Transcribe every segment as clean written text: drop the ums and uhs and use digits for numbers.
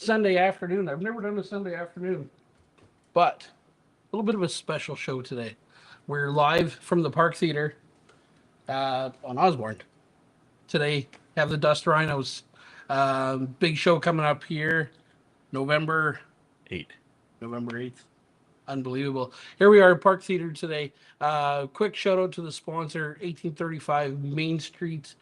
Sunday afternoon. I've never done a Sunday afternoon, but a little bit of a special show today. We're live from the Park Theater on Osborne today. Have the Dust Rhinos. Big show coming up here, November 8. November 8th. Unbelievable. Here we are at Park Theater today. Quick shout out to the sponsor, 1835 Main Street.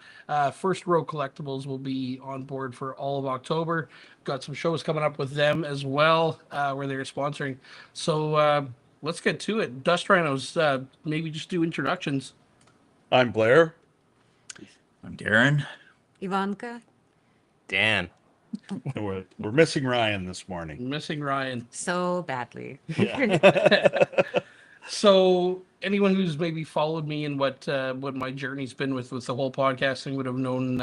First Row Collectibles will be on board for all of October. Got some shows coming up with them as well, where they're sponsoring. So let's get to it. Dust Rhinos, maybe just do introductions. I'm Blair. I'm Darren. Ivanka. Dan. We're missing Ryan this morning. Missing Ryan. So badly. Yeah. So anyone who's maybe followed me and what my journey's been with the whole podcasting would have known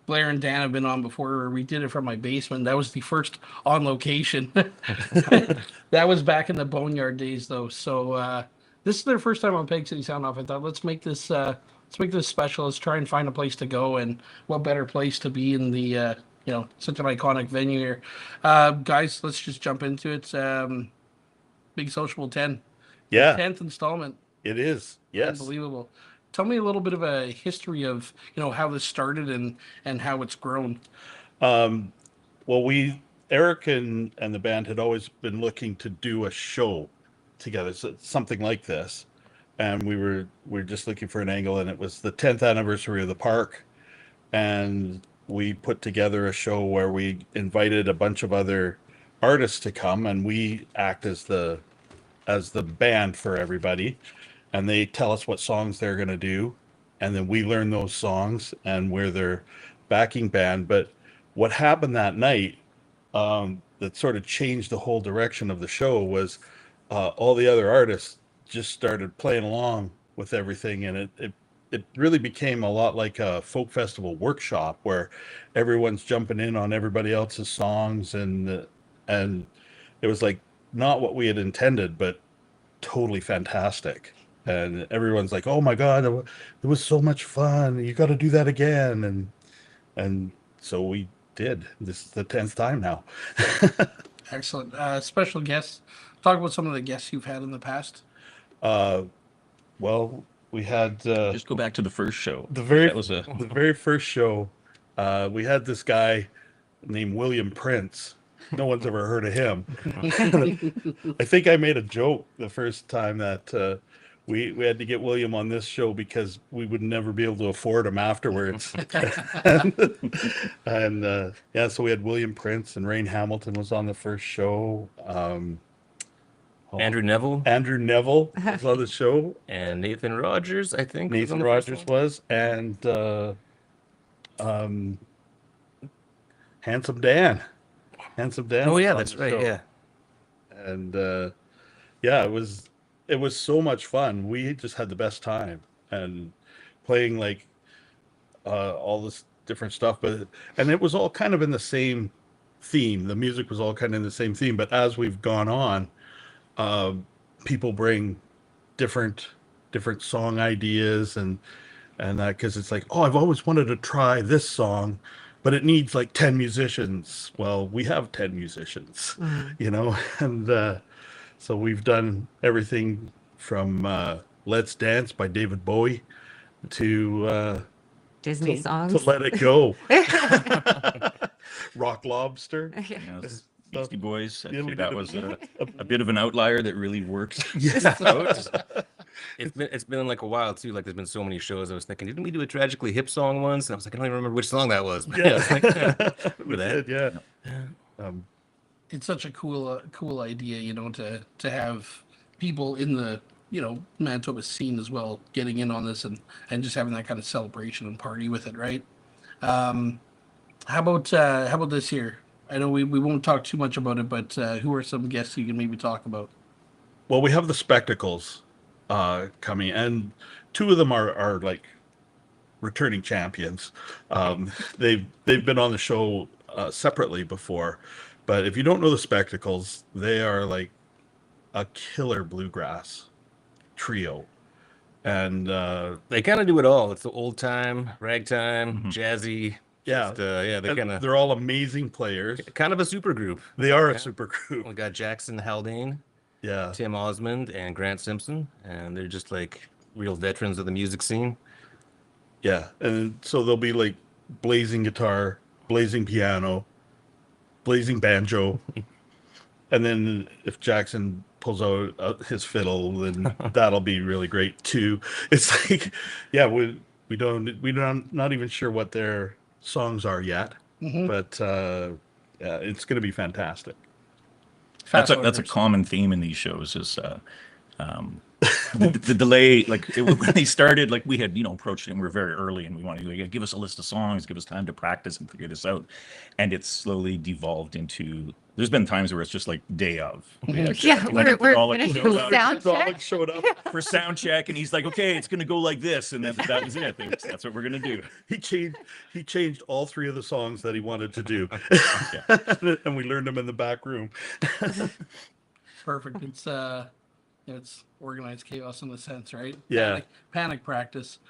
Blair and Dan have been on before. We did it from my basement. That was the first on location. That was back in the Boneyard days, though. So this is their first time on Peg City Soundoff. I thought let's make this special. Let's try and find a place to go, and what better place to be in the such an iconic venue here. Guys, let's just jump into it. Big Sociable 10. Yeah, 10th installment. it is. Yes. Unbelievable. Tell me a little bit of a history of, how this started and how it's grown. Well, Eric and the band had always been looking to do a show together, something like this. And we were just looking for an angle, and it was the 10th anniversary of the park. And we put together a show where we invited a bunch of other artists to come, and we act as the band for everybody, and they tell us what songs they're going to do, and then we learn those songs, and we're their backing band. But what happened that night that sort of changed the whole direction of the show was all the other artists just started playing along with everything, and it really became a lot like a folk festival workshop where everyone's jumping in on everybody else's songs, and it was like not what we had intended, but totally fantastic. And everyone's like, "Oh my God, it was so much fun. You got to do that again." And so we did. This is the 10th time now. Excellent. Special guests. Talk about some of the guests you've had in the past. Well, we had Just go back to the first show. the very first show. We had this guy named William Prince. No one's ever heard of him. I think I made a joke the first time that we had to get William on this show because we would never be able to afford him afterwards. And so we had William Prince, and Rain Hamilton was on the first show. Andrew Neville Andrew Neville was on the show. and Nathan Rogers, I think. was on Nathan the first Rogers one. was, and Handsome Dan. Handsome Dan. Oh was yeah, on that's the right. show. Yeah. And it was so much fun. We just had the best time, and playing like all this different stuff, and it was all kind of in the same theme. The music was all kind of in the same theme, but as we've gone on, people bring different song ideas and that, because it's like, oh, I've always wanted to try this song, but it needs like 10 musicians. Well, we have 10 musicians, and so we've done everything from Let's Dance by David Bowie to Disney to songs. Let It Go. Rock Lobster. You know, Beastie Boys. I Yeah, we think that did was a bit of an outlier that really worked. Yeah. It's been like a while too. Like there's been so many shows. I was thinking, didn't we do a Tragically Hip song once? And I was like, I don't even remember which song that was. But Yeah. I was like, We remember that. did, yeah. It's such a cool idea, to have people in the, Manitoba scene as well getting in on this and just having that kind of celebration and party with it, right? How about this here? I know we won't talk too much about it, but who are some guests you can maybe talk about? Well, we have the Spectacles coming, and two of them are like returning champions. They've been on the show separately before, but if you don't know the Spectacles, they are like a killer bluegrass trio, and They kind of do it all. It's the old time, ragtime, jazzy, Yeah. Yeah, they're And kind of they're all amazing players. a super group. They are a Yeah. super group. We got Jackson Haldane, Yeah. Tim Osmond, and Grant Simpson, and they're just like real veterans of the music scene. Yeah. And so they'll be like blazing guitar, blazing piano, blazing banjo. And then if Jackson pulls out his fiddle, then that'll be really great too. It's like, yeah, we don't not even sure what their songs are yet, but yeah, it's going to be fantastic. That's a common theme in these shows is the delay. Like when they started, like we had approached it and we were very early and we wanted to give us a list of songs, give us time to practice and figure this out, and it's slowly devolved into. There's been times where it's just like day of. Yeah, we're finishing sound check. Showed up. For sound check, and he's like, "Okay, it's gonna go like this," and that was it. That's what we're gonna do. He changed all three of the songs that he wanted to do, and we learned them in the back room. Perfect. It's organized chaos in the sense, right? Yeah. Panic practice.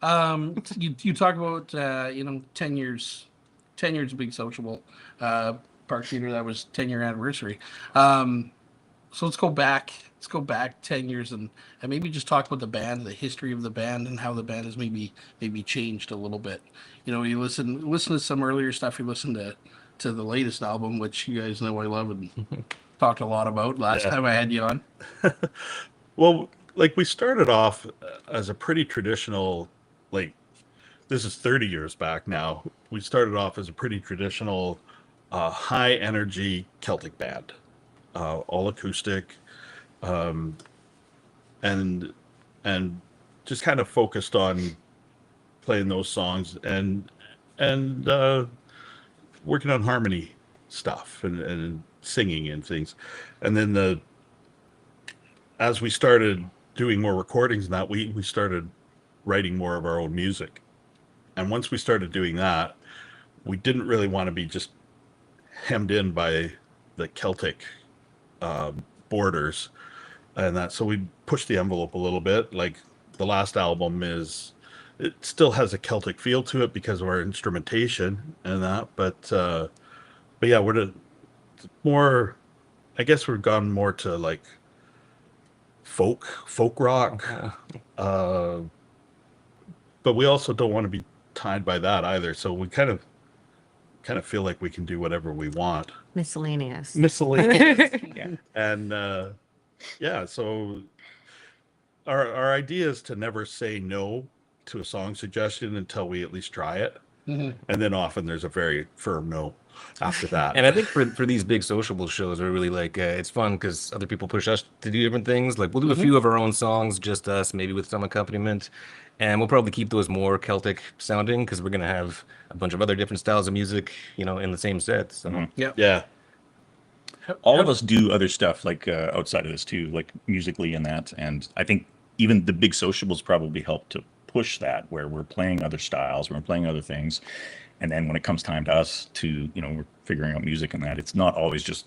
You talk about 10 years of Big Sociable Park Theater. That was 10-year anniversary. So let's go back 10 years and maybe just talk about the band, the history of the band, and how the band has maybe changed a little bit. You listen to some earlier stuff. You listen to the latest album, which you guys know I love and talked a lot about last time I had you on. Well, like we started off as a pretty traditional, like this is 30 years back now. We started off as a pretty traditional, high energy Celtic band, all acoustic, and just kind of focused on playing those songs and working on harmony stuff and singing and things. And then as we started doing more recordings and that, we started writing more of our own music. And once we started doing that, we didn't really want to be just hemmed in by the Celtic borders and that. So we pushed the envelope a little bit. Like the last album it still has a Celtic feel to it because of our instrumentation and that. But yeah, more, I guess we've gone more to like folk rock, but we also don't want to be tied by that either. So we kind of feel like we can do whatever we want. Miscellaneous. Yeah. And yeah, so our idea is to never say no to a song suggestion until we at least try it. And then often there's a very firm no after that. And I think for these big sociable shows, we're really like it's fun because other people push us to do different things. Like we'll do a few of our own songs, just us, maybe with some accompaniment, and we'll probably keep those more Celtic sounding because we're gonna have a bunch of other different styles of music, in the same set. So Yeah. All of us do other stuff like outside of this too, like musically and that. And I think even the big sociables probably help to push that, where we're playing other styles, we're playing other things. And then when it comes time to us to, we're figuring out music and that, it's not always just,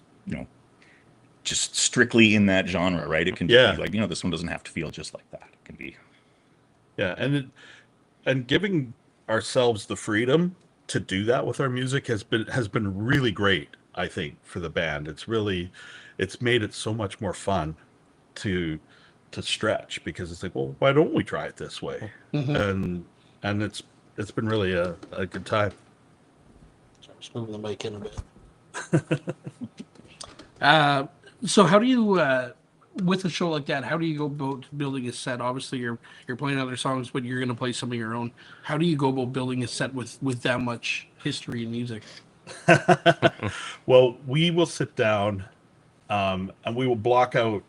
just strictly in that genre, right? It can be like, this one doesn't have to feel just like that. It can be. Yeah. And giving ourselves the freedom to do that with our music has been really great, I think, for the band. It's made it so much more fun to stretch because it's like, well, why don't we try it this way? And it's been really a good time. Sorry, just moving the mic in a bit. So how do you, with a show like that, how do you go about building a set? Obviously, you're playing other songs, but you're going to play some of your own. How do you go about building a set with that much history and music? Well, we will sit down and we will block out,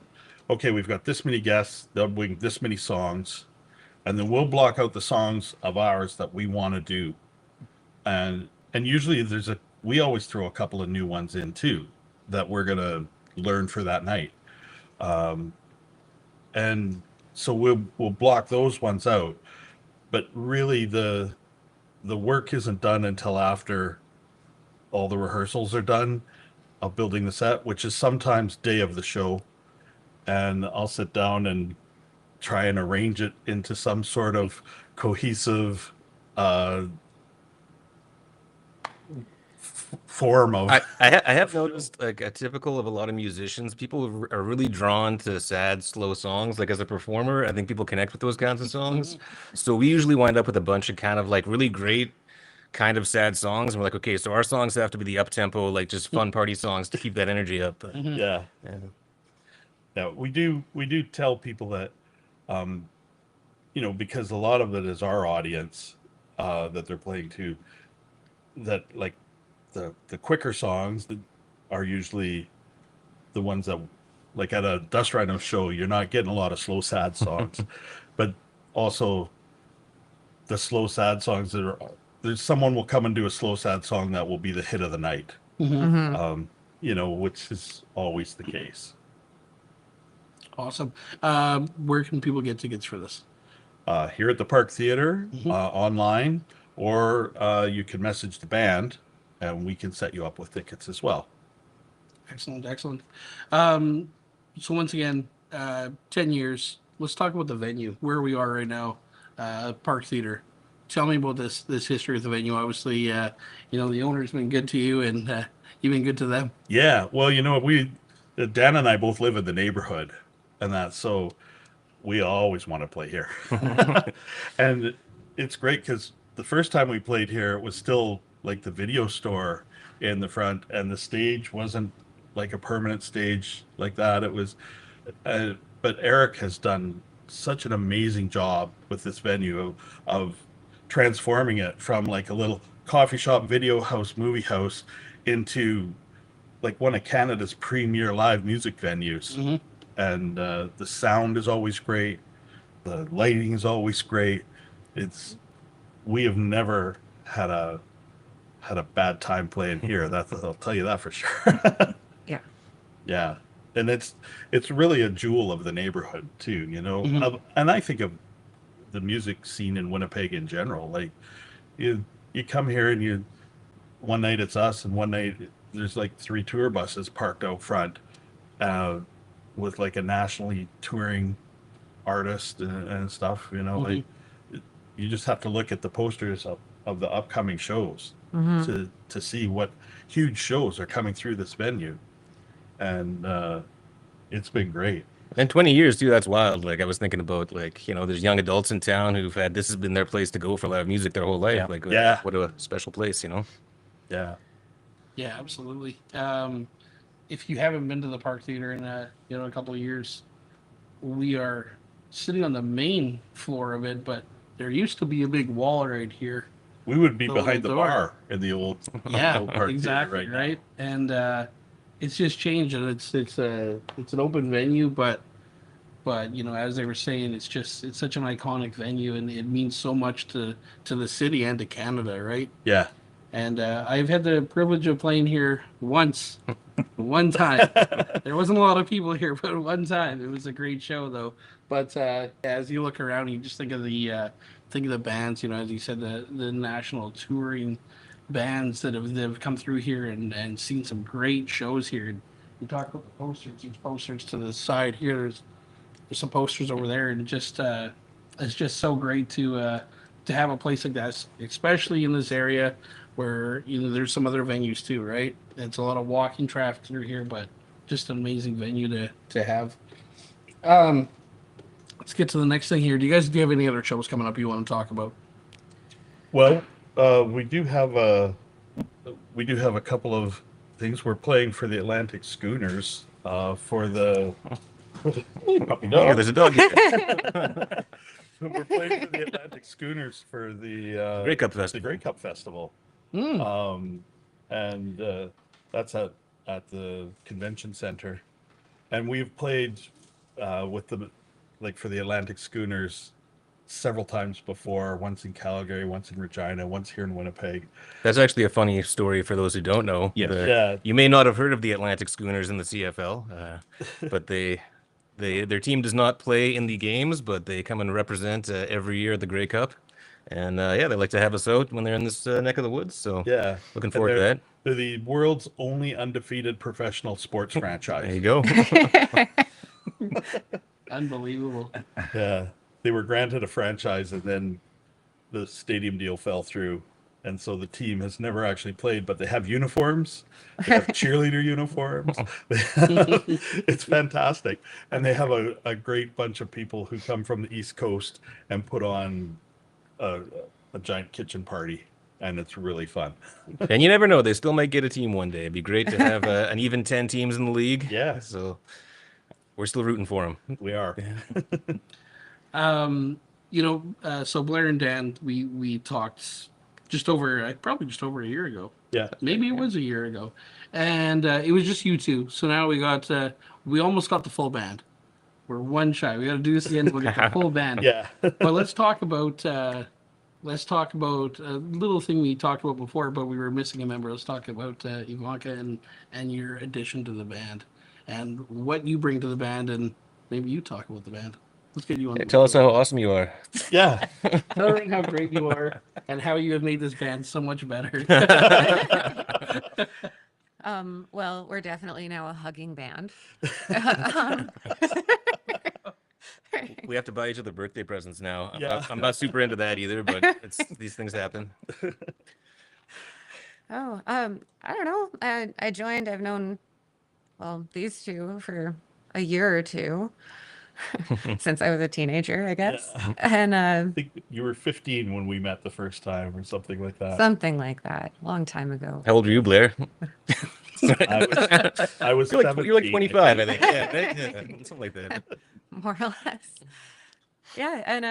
okay, we've got this many guests, they'll bring this many songs, and then we'll block out the songs of ours that we want to do. And usually we always throw a couple of new ones in too that we're going to learn for that night. And so we'll block those ones out, but really the work isn't done until after all the rehearsals are done of building the set, which is sometimes day of the show. And I'll sit down and try and arrange it into some sort of cohesive form of. I have noticed, like, a typical of a lot of musicians, people are really drawn to sad, slow songs. Like, as a performer, I think people connect with those kinds of songs. So we usually wind up with a bunch of kind of like really great kind of sad songs. And we're like, okay, so our songs have to be the up tempo, like just fun party songs to keep that energy up. But, Yeah. yeah. Yeah, we do tell people that, because a lot of it is our audience that they're playing to, that like the quicker songs that are usually the ones that, like at a Dust Rhinos show, you're not getting a lot of slow sad songs, but also the slow sad songs that are there's someone will come and do a slow sad song that will be the hit of the night, which is always the case. Awesome. Where can people get tickets for this? Here at the Park Theater, online, or you can message the band and we can set you up with tickets as well. Excellent, excellent. So once again, 10 years. Let's talk about the venue, where we are right now, Park Theater. Tell me about this history of the venue. Obviously, the owner's been good to you, and you've been good to them. Yeah, well, Dan and I both live in the neighborhood, and so we always want to play here. And it's great because the first time we played here, it was still like the video store in the front, and the stage wasn't like a permanent stage like that. It was, but Eric has done such an amazing job with this venue of transforming it from like a little coffee shop, video house, movie house into like one of Canada's premier live music venues. And the sound is always great. The lighting is always great. We have never had a bad time playing here. I'll tell you that for sure. Yeah. Yeah. And it's really a jewel of the neighborhood too, and I think of the music scene in Winnipeg in general. Like you come here and one night it's us, and one night there's like 3 tour buses parked out front with like a nationally touring artist and stuff, like you just have to look at the posters of the upcoming shows to see what huge shows are coming through this venue. And it's been great. And 20 years too, that's wild. Like, I was thinking about, like, there's young adults in town this has been their place to go for live music their whole life. Yeah. Like, Yeah. What a special place, Yeah. Yeah, absolutely. If you haven't been to the Park Theater in a couple of years, we are sitting on the main floor of it, but there used to be a big wall right here. We would be The behind the old door. bar in the old Yeah, old Park Theater exactly, now. right? And it's just changed, and it's an open venue, but as they were saying, it's such an iconic venue, and it means so much to the city and to Canada, right? Yeah. And I've had the privilege of playing here one time. There wasn't a lot of people here, but one time. It was a great show, though. But as you look around, you just think of the bands. As you said, the national touring bands that have come through here and seen some great shows here. And you talk about the posters. There's posters to the side here. There's some posters over there, and it's just so great to have a place like that, especially in this area where there's some other venues too, right? It's a lot of walking traffic through here, but just an amazing venue to have. Let's get to the next thing here. Do you have any other shows coming up you want to talk about? Well, we do have a couple of things. We're playing for the Atlantic Schooners for the puppy dog. Yeah, there's a dog here. We're playing for the Atlantic Schooners for the Grey Cup The Festival. Grey Cup Festival. Mm. And that's at the convention center. And we've played with for the Atlantic Schooners several times before, once in Calgary, once in Regina, once here in Winnipeg. That's actually a funny story for those who don't know. Yes. Yeah. You may not have heard of the Atlantic Schooners in the CFL, but their team does not play in the games, but they come and represent every year at the Grey Cup. And they like to have us out when they're in this neck of the woods. So Yeah. looking forward to that. They're the world's only undefeated professional sports franchise. There you go. Unbelievable. Yeah. They were granted a franchise, and then the stadium deal fell through, and so the team has never actually played, but they have uniforms. They have cheerleader uniforms. It's fantastic, and they have a great bunch of people who come from the East Coast and put on a, a giant kitchen party, and it's really fun. And you never know, they still might get a team one day. It'd be great to have an even 10 teams in the league. Yeah. So we're still rooting for them. We are. So Blair and Dan, we talked probably just over a year ago. Yeah. Maybe it was a year ago, and it was just you two. So now we almost got the full band. We're one shy. We got to do this again. We'll get the full band. Yeah. But let's talk about a little thing we talked about before, but we were missing a member. Let's talk about Ivanka and your addition to the band and what you bring to the band, and maybe you talk about the band. Let's get you on. Tell us how awesome you are. Yeah. Tell everyone how great you are and how you have made this band so much better. Well, we're definitely now a hugging band. We have to buy each other birthday presents now. Yeah. I'm not super into that either, but these things happen. I don't know. I joined. I've known, these two for a year or two since I was a teenager, I guess. Yeah. And I think you were 15 when we met the first time, or something like that. something like that, long time ago. How old were you, Blair? I was You're 17. like 25, I think. Yeah, right? Yeah, something like that. More or less. Yeah, and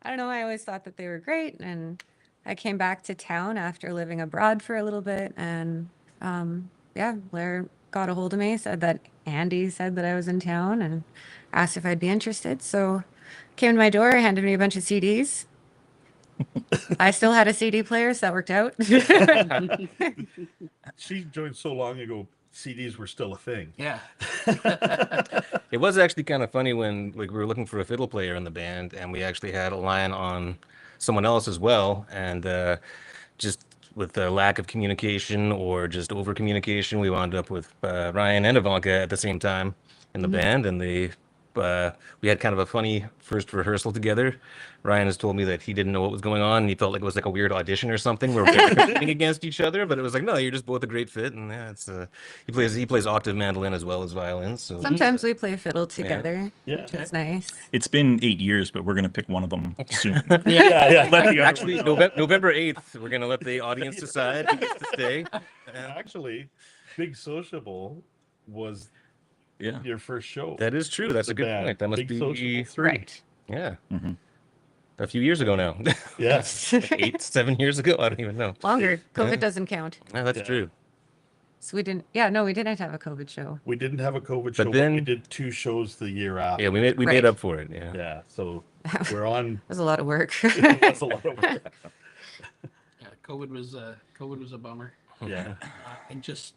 I don't know. I always thought that they were great, and I came back to town after living abroad for a little bit, and Blair got a hold of me, said that Andy said that I was in town, and asked if I'd be interested. So came to my door, handed me a bunch of CDs. I still had a CD player, so that worked out. She joined so long ago, CDs were still a thing. Yeah. It was actually kind of funny when we were looking for a fiddle player in the band, and we actually had a line on someone else as well, and just with the lack of communication or just over communication, we wound up with Ryan and Ivanka at the same time in the band, and we had kind of a funny first rehearsal together. Ryan has told me that he didn't know what was going on, and he felt like it was like a weird audition or something where we're competing against each other. But it was like, no, you're just both a great fit, and yeah, it's he plays octave mandolin as well as violin. So Sometimes we play fiddle together. Yeah. It's nice. It's been 8 years, but we're going to pick one of them soon. Yeah. Let the other actually, one know. November 8th, we're gonna let the audience decide who gets to stay. Actually, Big Sociable was Yeah. your first show. That is true. That's a good band. point. That must Big be Sociable 3. Right. yeah, Mhm. a few years ago now. Yes. Like 8-7 years ago. I don't even know. Longer. COVID Yeah. doesn't count. Yeah, that's Yeah. true. So we didn't. Yeah, no, we didn't have a COVID show. We didn't have a COVID But show, but then- we did 2 shows the year after. Yeah, we made Right. up for it. Yeah. Yeah, so we're on. It was a lot of work. That's a lot of work. Yeah. COVID was a bummer. Yeah. And just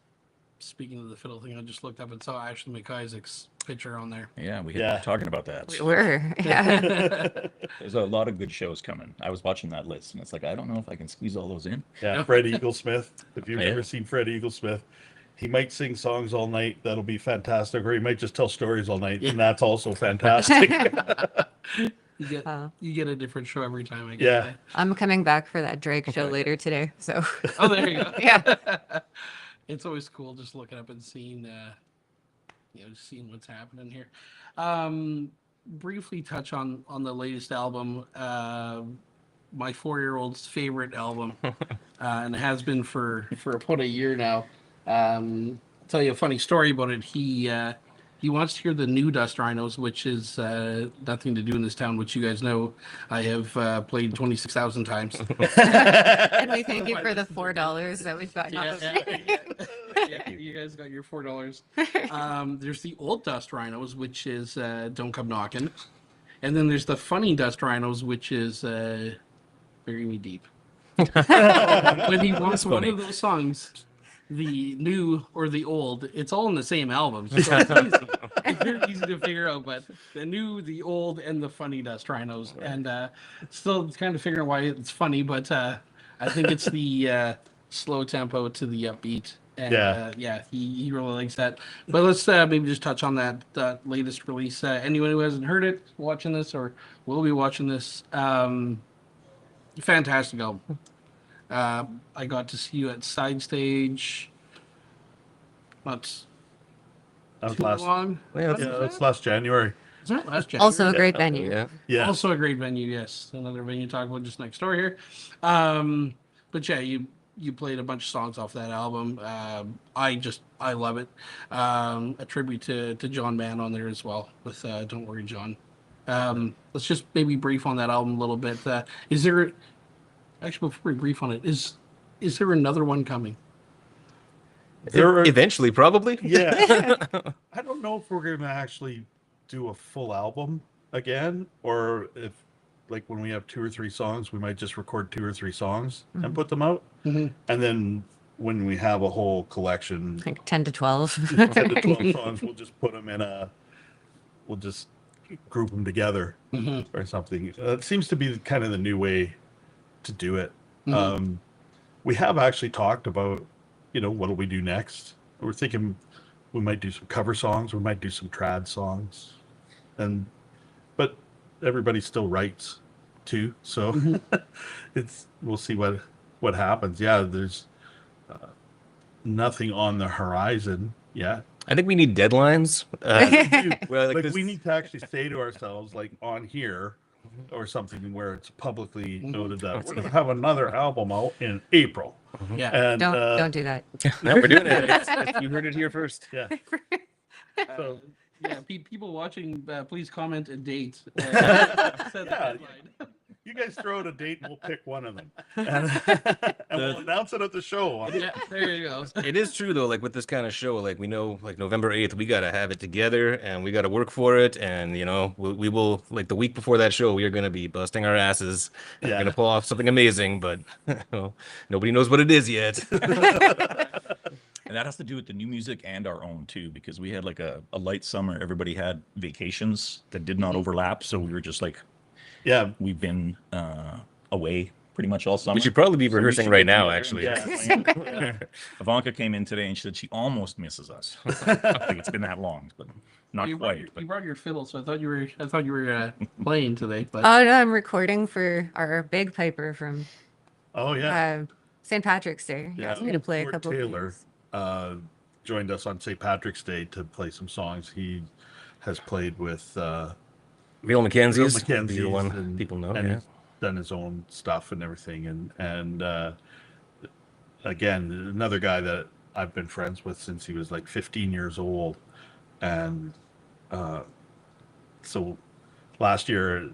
speaking of the fiddle thing, I just looked up and saw Ashley McIsaac's picture on there. Yeah, we Yeah. were talking about that. We were. Yeah. There's a lot of good shows coming. I was watching that list, and it's like, I don't know if I can squeeze all those in. Yeah, Fred Eaglesmith. If you've Yeah. ever seen Fred Eaglesmith, he might sing songs all night. That'll be fantastic. Or he might just tell stories all night, and that's also fantastic. You get a different show every time. I guess. Yeah. I'm coming back for that Drake show later today. So Oh, there you go. Yeah. It's always cool just looking up and seeing, seeing what's happening here. Briefly touch on the latest album, my 4-year-old's favorite album, and it has been for about a year now. I'll tell you a funny story about it. He wants to hear the new Dust Rhinos, which is nothing to do in this town, which you guys know I have played 26,000 times. and we thank you for the $4 that we've got. Yeah, you guys got your $4. There's the old Dust Rhinos, which is Don't Come Knockin'. And then there's the funny Dust Rhinos, which is Bury Me Deep. When he wants one of those songs, the new or the old, it's all in the same album. So it's easy. It's very easy to figure out, but the new, the old, and the funny Dust Rhinos. And still kind of figuring out why it's funny, but I think it's the slow tempo to the upbeat. And he really likes that. But let's maybe just touch on that latest release. Anyone who hasn't heard it, watching this or will be watching this, fantastic album. I got to see you at Side Stage not That was too last. long. Yeah, When Yeah, was that's that? last January. Was that last January? Also a great venue. yeah. Yeah. Also a great venue, yes. Another venue to talk about just next door here. But yeah, you played a bunch of songs off that album. I love it. A tribute to John Mann on there as well with Don't Worry John. Let's just maybe brief on that album a little bit. Is there actually before we brief on it, is there another one coming? There are- Eventually, probably. Yeah. I don't know if we're going to actually do a full album again, or if, like, when we have 2 or 3 songs, we might just record 2 or 3 songs and put them out. Mm-hmm. And then when we have a whole collection, Like 10 to 12. 10 to 12 songs, we'll just put them we'll just group them together Mm-hmm. or something. It seems to be kind of the new way to do it. Mm-hmm. We have actually talked about, what do we do next? We're thinking we might do some cover songs, we might do some trad songs, but everybody still writes too, so we'll see what happens. Yeah, there's nothing on the horizon yet. I think we need deadlines. Well, Like, this- we need to actually say to ourselves, like, on here or something where it's publicly noted that we're going to have another album out in April. Yeah. And Don't do that. No, we're doing it. You heard it here first. yeah. So Yeah, people watching, please comment a date. Set the Yeah. deadline. you guys throw out a date and we'll pick one of them. And, we'll announce it at the show. Yeah, there you go. It is true though, like with this kind of show, like we know, like November 8th, we gotta have it together and we gotta work for it. And we will, like the week before that show, we are gonna be busting our asses. We're Yeah. gonna pull off something amazing, but nobody knows what it is yet. And that has to do with the new music and our own too, because we had like a light summer. Everybody had vacations that did not overlap. So we were just like, Yeah. we've been away pretty much all summer. We should probably be So we rehearsing should right get now, together actually. and get playing. Ivanka came in today and she said she almost misses us. Like it's been that long, but not You quite. brought your fiddle, so I thought you were playing today. But Oh no, I'm recording for our bagpiper from Oh, yeah. St. Patrick's Day. He Yeah. asked me to play a Gord couple Taylor of things. joined us on St. Patrick's Day to play some songs. He has played with Bill McKenzie's, Bill Mackenzie's the one and- people know. and Yeah. he's done his own stuff and everything. And again, another guy that I've been friends with since he was like 15 years old. And so last year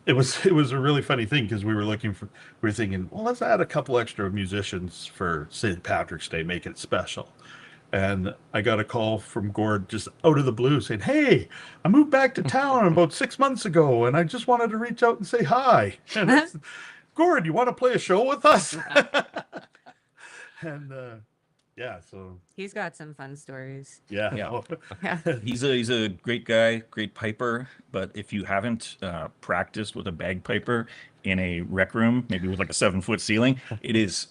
it was a really funny thing because we were thinking, well, let's add a couple extra musicians for St. Patrick's Day, make it special. And I got a call from Gord just out of the blue saying, "Hey, I moved back to town about 6 months ago, and I just wanted to reach out and say hi." And I said, Gord, you want to play a show with us? And yeah, so He's got some fun stories. yeah, Yeah. Yeah. He's a great guy, great piper. But if you haven't practiced with a bagpiper in a rec room, maybe with like a 7-foot ceiling, it's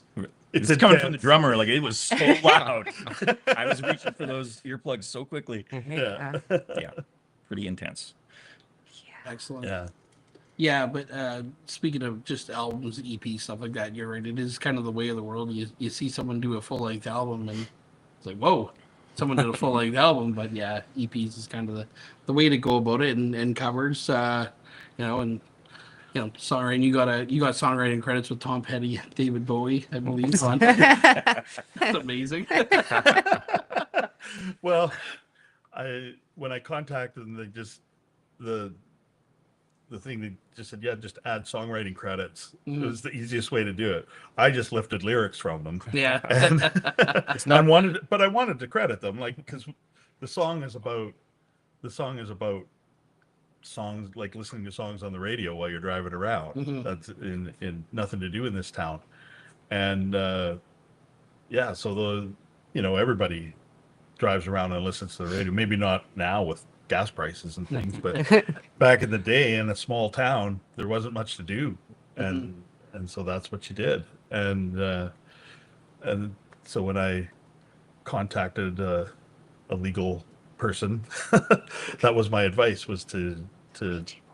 coming from the intense. drummer. Like it was so loud. I was reaching for those earplugs so quickly. Yeah. Yeah, pretty intense. excellent. Yeah. Yeah, but speaking of just albums, EP, stuff like that, you're right. It is kind of the way of the world. You see someone do a full length album, and it's like, whoa, someone did a full length album. But yeah, EPs is kind of the way to go about it, and covers, and songwriting. You got songwriting credits with Tom Petty and David Bowie, I believe. On that's amazing. Well, when I contacted them, the thing they just said, yeah, just add songwriting credits. It was the easiest way to do it. I just lifted lyrics from them. Yeah. And I wanted to credit them, like, because the song is about songs, like listening to songs on the radio while you're driving around. Mhm. That's in nothing to do in this town. And yeah, so everybody drives around and listens to the radio. Maybe not now with gas prices and things, but back in the day in a small town, there wasn't much to do, and so that's what you did. And so when I contacted a legal person, that was my advice, was to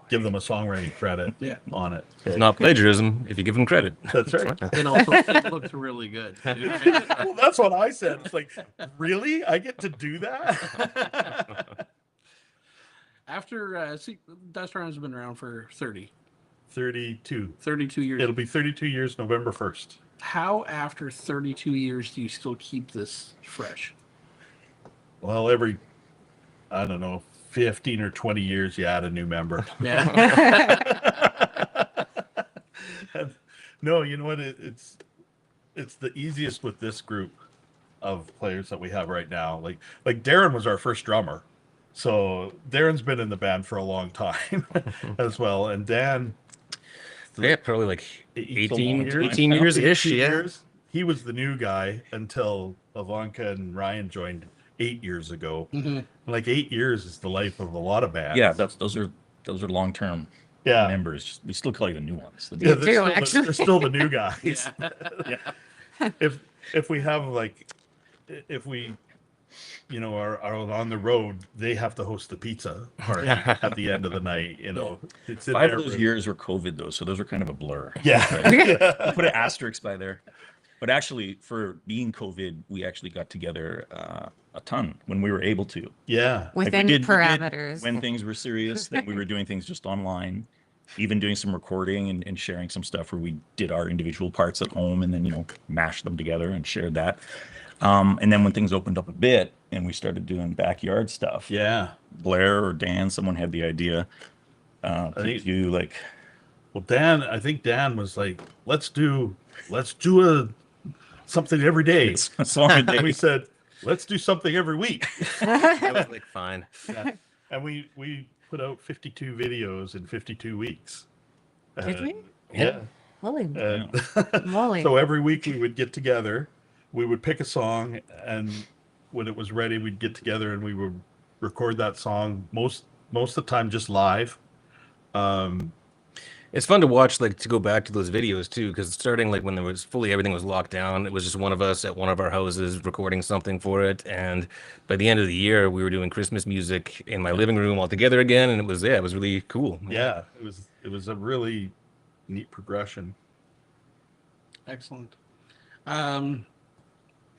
give them a songwriting credit on it. It's not plagiarism if you give them credit. That's right. And also, it looks really good. Well, that's what I said. It's like, really? I get to do that? After, Dust Rhinos has been around for 32. 32 years. It'll be 32 years November 1st. How, after 32 years, do you still keep this fresh? Well, every, I don't know, 15 or 20 years, you add a new member. Yeah. No, you know what? It's the easiest with this group of players that we have right now. Like Darren was our first drummer. So Darren's been in the band for a long time as well. And Dan, Yeah, probably like It's a 18 long time. 18 years-ish, 18 yeah. years. He was the new guy until Ivanka and Ryan joined 8 years ago. Mhm. Like 8 years is the life of a lot of bands. Yeah, those are long-term yeah. members. We still call you the new ones. The Yeah, new- do, they're actually. still the new guys. Yeah. If we have like, if we, are on the road, they have to host the pizza party at the end of the night. It's in 5 their of those room. years were COVID though, so those were kind of a blur. Yeah. Yeah. Put an asterisk by there. But actually, for being COVID, we actually got together a ton when we were able to. Yeah. Like, we Within did parameters. when things were serious. Then we were doing things just online, even doing some recording and sharing some stuff where we did our individual parts at home and then mashed them together and shared that. And then when things opened up a bit and we started doing backyard stuff, Yeah. Blair or Dan, someone had the idea to think- do like Well, I think Dan was like, let's do something every day. a song a day. And we said, let's do something every week. I was like, fine. Yeah. And we put out 52 videos in 52 weeks. Did we? Yeah. Holy And moly. so every week we would get together, we would pick a song, and when it was ready, we'd get together and we would record that song most of the time just live. It's fun to watch, like, to go back to those videos too, because starting like when there was everything was locked down, it was just one of us at one of our houses recording something for it. And by the end of the year, we were doing Christmas music in my living room all together again, and it was really cool. Yeah, it was a really neat progression. Excellent.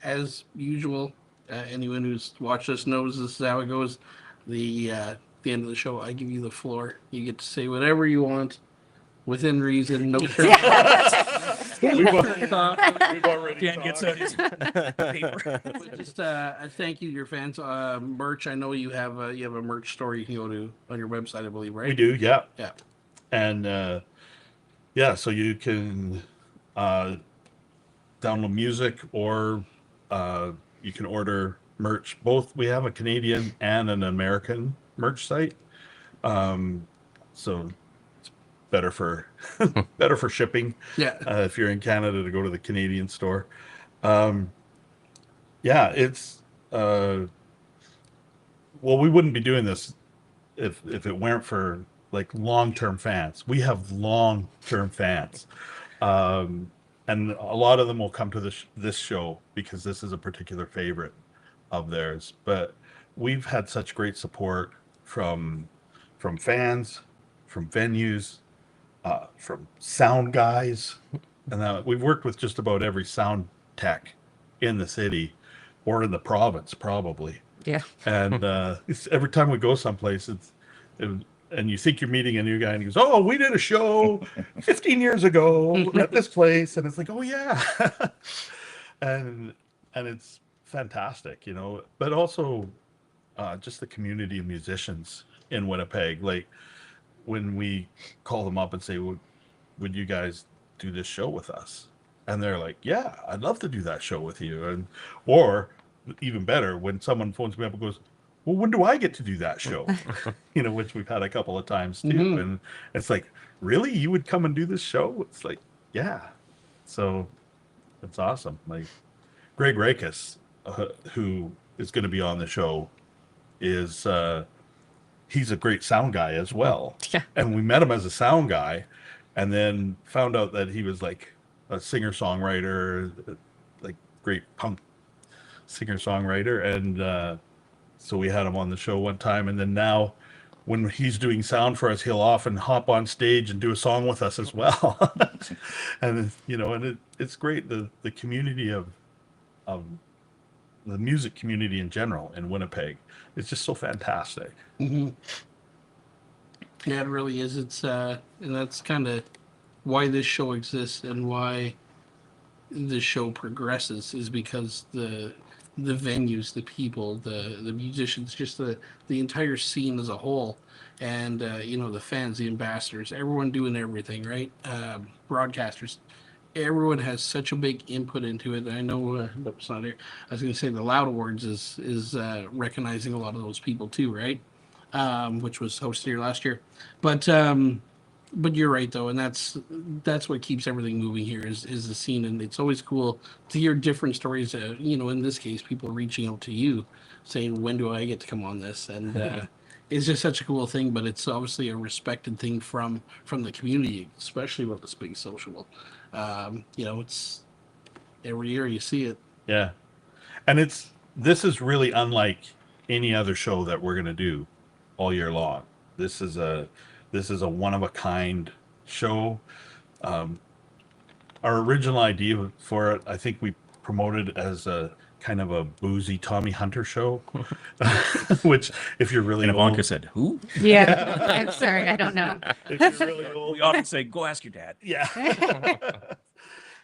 As usual, anyone who's watched us knows this is how it goes. The end of the show, I give you the floor. You get to say whatever you want, within reason. No terms. We've already Dan gets out his paper. Just thank you to your fans. Merch. I know you have a merch store you can go to on your website, I believe, right? We do, yeah. Yeah. And so you can download music, or you can order merch. Both, we have a Canadian and an American merch site. So it's better for shipping. Yeah. If you're in Canada, to go to the Canadian store. It's well, we wouldn't be doing this if it weren't for like long-term fans. We have long-term fans, and a lot of them will come to this show because this is a particular favorite of theirs. But we've had such great support from fans, from venues, from sound guys, and we've worked with just about every sound tech in the city or in the province, probably. Yeah. And every time we go someplace, and you think you're meeting a new guy, and he goes, "Oh, we did a show 15 years ago at this place," and it's like, "Oh yeah," and it's fantastic, But also, just the community of musicians in Winnipeg. Like when we call them up and say, "Would you guys do this show with us?" And they're like, "Yeah, I'd love to do that show with you." Or even better, when someone phones me up and goes, "Well, when do I get to do that show?" Which we've had a couple of times too. Mhm. And it's like, "Really? You would come and do this show?" It's like, yeah. So it's awesome. Like Greg Rakes, who is going to be on the show, is he's a great sound guy as well. Yeah. And we met him as a sound guy, and then found out that he was like a singer-songwriter, like great punk singer-songwriter. And so we had him on the show one time, and then now when he's doing sound for us, he'll often hop on stage and do a song with us as well. And it's great, the community of the music community in general in Winnipeg. It's just so fantastic. Yeah, it really is. It's and that's kind of why this show exists and why the show progresses, is because the venues, the people, the musicians, just the entire scene as a whole, and the fans, the ambassadors, everyone doing everything right. Broadcasters, everyone has such a big input into it. I know that's not here. I was going to say the Loud Awards is recognizing a lot of those people too, right? Which was hosted here last year, but you're right though, and that's what keeps everything moving here is the scene, and it's always cool to hear different stories. In this case, people reaching out to you, saying, "When do I get to come on this?" And it's just such a cool thing. But it's obviously a respected thing from the community, especially with this big sociable. It's every year you see it. Yeah, and this is really unlike any other show that we're gonna do all year long. This is a one of a kind show. Our original idea for it, I think we promoted as a kind of a boozy Tommy Hunter show, which if you're really And old, Ivanka said, "Who?" Yeah. I'm sorry. I don't know. if you're really old, We often say, "Go ask your dad." yeah,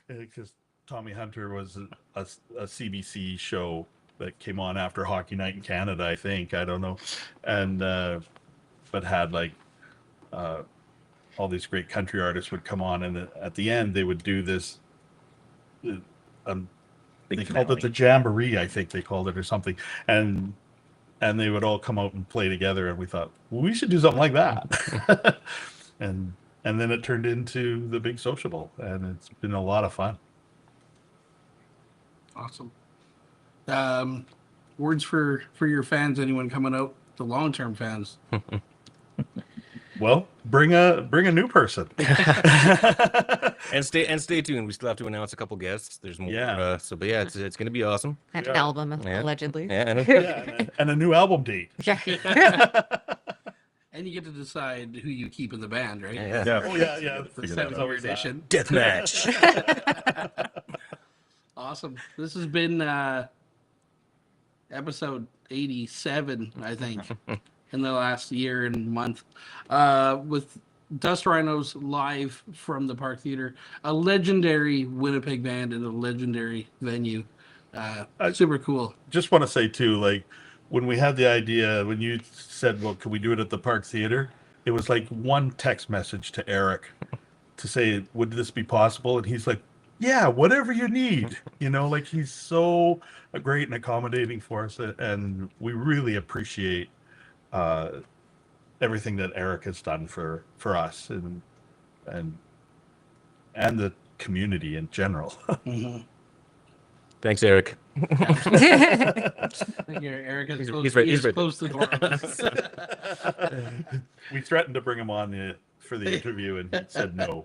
because Tommy Hunter was a CBC show that came on after Hockey Night in Canada, I think. I don't know, and but had like all these great country artists would come on, and at the end they would do this. Big They called it the Jamboree, I think they called it, or something, and they would all come out and play together, and we thought, well, we should do something like that. and then it turned into the Big Sociable, and it's been a lot of fun. Awesome. Words for your fans, anyone coming out, the long-term fans. Well, bring a new person. And stay tuned. We still have to announce a couple guests. There's more. Yeah. But yeah, it's going to be awesome. And Yeah. an album, Yeah. allegedly. Yeah. Yeah, and a new album date. Yeah. And you get to decide who you keep in the band, right? Yeah. Yeah. Oh yeah. The Figure that 7th year edition. Deathmatch. Awesome. This has been episode 87, I think, in the last year and month, with Dust Rhinos live from the Park Theater, a legendary Winnipeg band in a legendary venue. Super cool. Just want to say too, like when we had the idea, when you said, well, can we do it at the Park Theater? It was like one text message to Eric to say, would this be possible? And he's like, yeah, whatever you need. Like he's so great and accommodating for us. And we really appreciate everything that Eric has done for us and the community in general. Mm-hmm. Thanks, Eric. Eric is He's right- he's right. close the door on us. We threatened to bring him on for the interview, and he said no.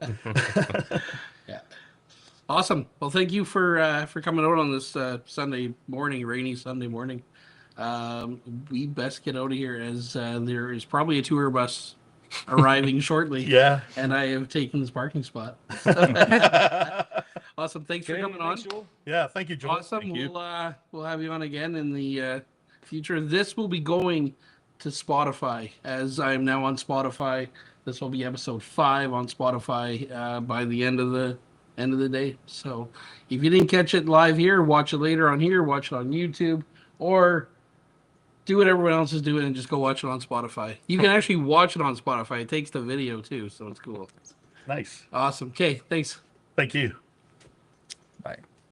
Yeah. Awesome. Well, thank you for coming out on this Sunday morning, rainy Sunday morning. We best get out of here, as there is probably a tour bus arriving shortly. Yeah. And I have taken this parking spot. Awesome. Thanks for coming on. Yeah. Thank you, Joel. Awesome. Thank you. We'll have you on again in the future. This will be going to Spotify, as I am now on Spotify. This will be episode 5 on Spotify by the end of the day. So if you didn't catch it live here, watch it later on here, watch it on YouTube, or do what everyone else is doing and just go watch it on Spotify. You can actually watch it on Spotify. It takes the video too, so it's cool. Nice. Awesome. Okay, thanks. Thank you. Bye.